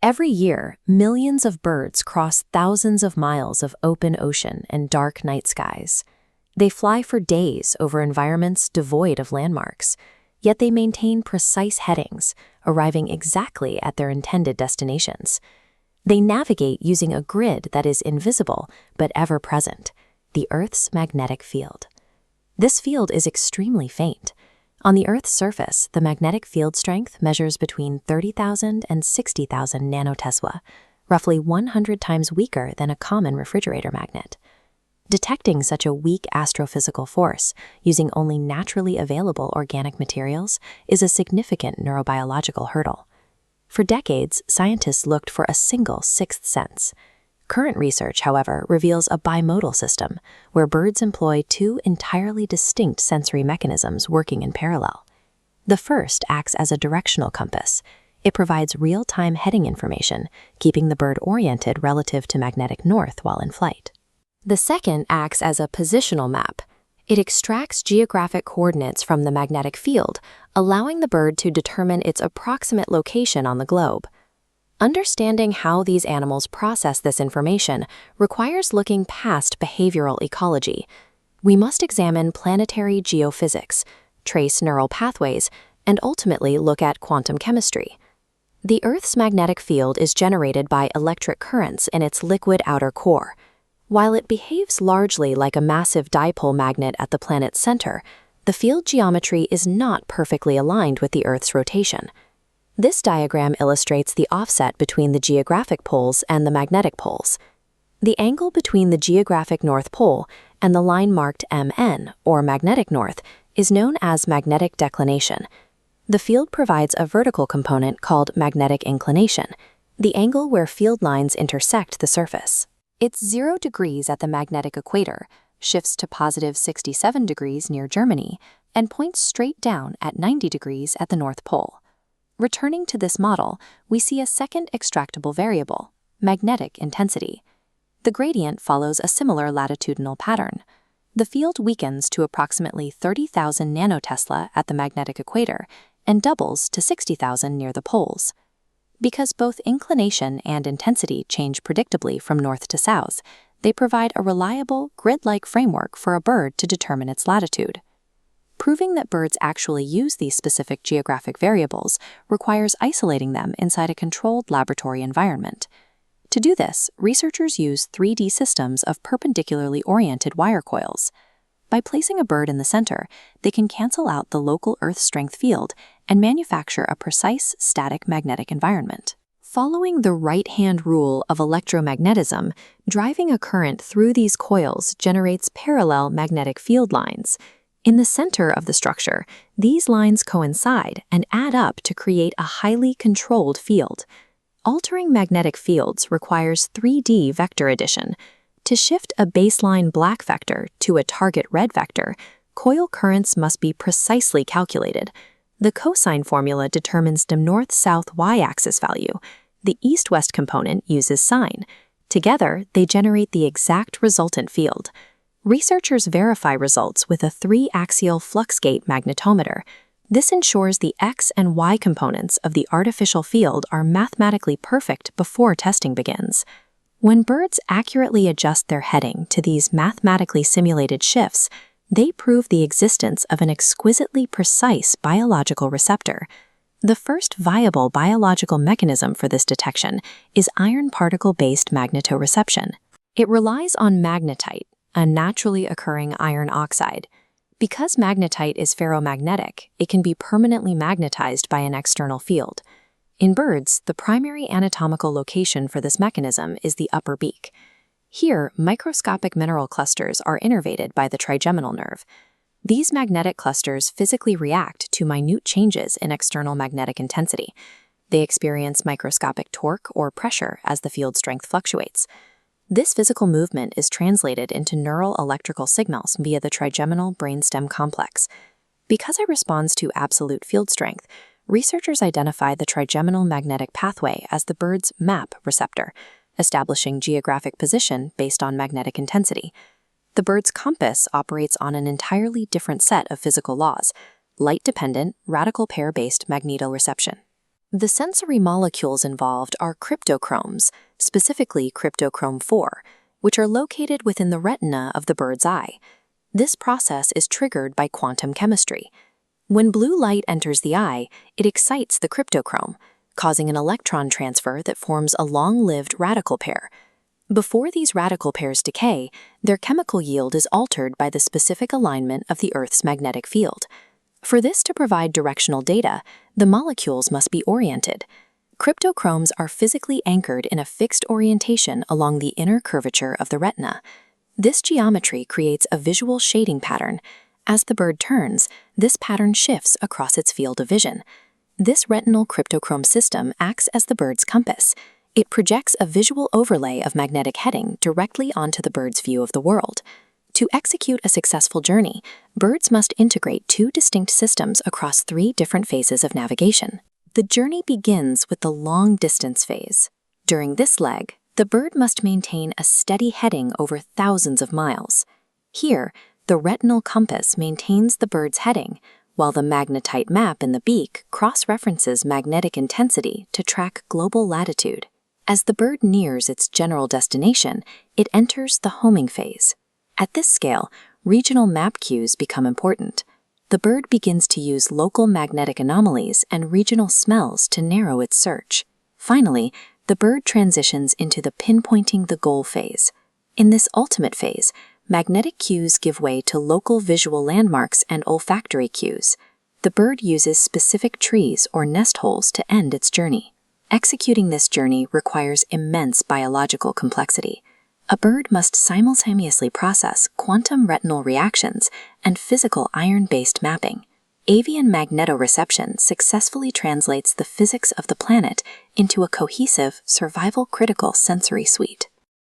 Every year, millions of birds cross thousands of miles of open ocean and dark night skies. They fly for days over environments devoid of landmarks, yet they maintain precise headings, arriving exactly at their intended destinations. They navigate using a grid that is invisible but ever present, the Earth's magnetic field. This field is extremely faint. On the Earth's surface, the magnetic field strength measures between 30,000 and 60,000 nanotesla, roughly 100 times weaker than a common refrigerator magnet. Detecting such a weak astrophysical force using only naturally available organic materials is a significant neurobiological hurdle. For decades, scientists looked for a single sixth sense. Current research, however, reveals a bimodal system, where birds employ two entirely distinct sensory mechanisms working in parallel. The first acts as a directional compass. It provides real-time heading information, keeping the bird oriented relative to magnetic north while in flight. The second acts as a positional map. It extracts geographic coordinates from the magnetic field, allowing the bird to determine its approximate location on the globe. Understanding how these animals process this information requires looking past behavioral ecology. We must examine planetary geophysics, trace neural pathways, and ultimately look at quantum chemistry. The Earth's magnetic field is generated by electric currents in its liquid outer core. While it behaves largely like a massive dipole magnet at the planet's center, the field geometry is not perfectly aligned with the Earth's rotation. This diagram illustrates the offset between the geographic poles and the magnetic poles. The angle between the geographic north pole and the line marked MN, or magnetic north, is known as magnetic declination. The field provides a vertical component called magnetic inclination, the angle where field lines intersect the surface. It's 0 degrees at the magnetic equator, shifts to positive 67 degrees near Germany, and points straight down at 90 degrees at the North Pole. Returning to this model, we see a second extractable variable, magnetic intensity. The gradient follows a similar latitudinal pattern. The field weakens to approximately 30,000 nanotesla at the magnetic equator and doubles to 60,000 near the poles. Because both inclination and intensity change predictably from north to south, they provide a reliable, grid-like framework for a bird to determine its latitude. Proving that birds actually use these specific geographic variables requires isolating them inside a controlled laboratory environment. To do this, researchers use 3D systems of perpendicularly oriented wire coils. By placing a bird in the center, they can cancel out the local Earth strength field and manufacture a precise static magnetic environment. Following the right-hand rule of electromagnetism, driving a current through these coils generates parallel magnetic field lines. In the center of the structure, these lines coincide and add up to create a highly controlled field. Altering magnetic fields requires 3D vector addition. To shift a baseline black vector to a target red vector, coil currents must be precisely calculated. The cosine formula determines the north-south y-axis value. The east-west component uses sine. Together, they generate the exact resultant field. Researchers verify results with a 3-axial fluxgate magnetometer. This ensures the x and y components of the artificial field are mathematically perfect before testing begins. When birds accurately adjust their heading to these mathematically simulated shifts, they prove the existence of an exquisitely precise biological receptor. The first viable biological mechanism for this detection is iron particle-based magnetoreception. It relies on magnetite, a naturally occurring iron oxide. Because magnetite is ferromagnetic, it can be permanently magnetized by an external field. In birds, the primary anatomical location for this mechanism is the upper beak. Here, microscopic mineral clusters are innervated by the trigeminal nerve. These magnetic clusters physically react to minute changes in external magnetic intensity. They experience microscopic torque or pressure as the field strength fluctuates. This physical movement is translated into neural electrical signals via the trigeminal brainstem complex. Because it responds to absolute field strength, researchers identify the trigeminal magnetic pathway as the bird's MAP receptor, establishing geographic position based on magnetic intensity. The bird's compass operates on an entirely different set of physical laws, light-dependent, radical pair-based magnetoreception. The sensory molecules involved are cryptochromes, specifically cryptochrome 4, which are located within the retina of the bird's eye. This process is triggered by quantum chemistry. When blue light enters the eye, it excites the cryptochrome, causing an electron transfer that forms a long-lived radical pair. Before these radical pairs decay, their chemical yield is altered by the specific alignment of the Earth's magnetic field. For this to provide directional data, the molecules must be oriented. Cryptochromes are physically anchored in a fixed orientation along the inner curvature of the retina. This geometry creates a visual shading pattern. As the bird turns, this pattern shifts across its field of vision. This retinal cryptochrome system acts as the bird's compass. It projects a visual overlay of magnetic heading directly onto the bird's view of the world. To execute a successful journey, birds must integrate two distinct systems across 3 different phases of navigation. The journey begins with the long-distance phase. During this leg, the bird must maintain a steady heading over thousands of miles. Here, the retinal compass maintains the bird's heading, while the magnetite map in the beak cross-references magnetic intensity to track global latitude. As the bird nears its general destination, it enters the homing phase. At this scale, regional map cues become important. The bird begins to use local magnetic anomalies and regional smells to narrow its search. Finally, the bird transitions into the pinpointing the goal phase. In this ultimate phase, magnetic cues give way to local visual landmarks and olfactory cues. The bird uses specific trees or nest holes to end its journey. Executing this journey requires immense biological complexity. A bird must simultaneously process quantum retinal reactions and physical iron-based mapping. Avian Magnetoreception successfully translates the physics of the planet into a cohesive, survival-critical sensory suite.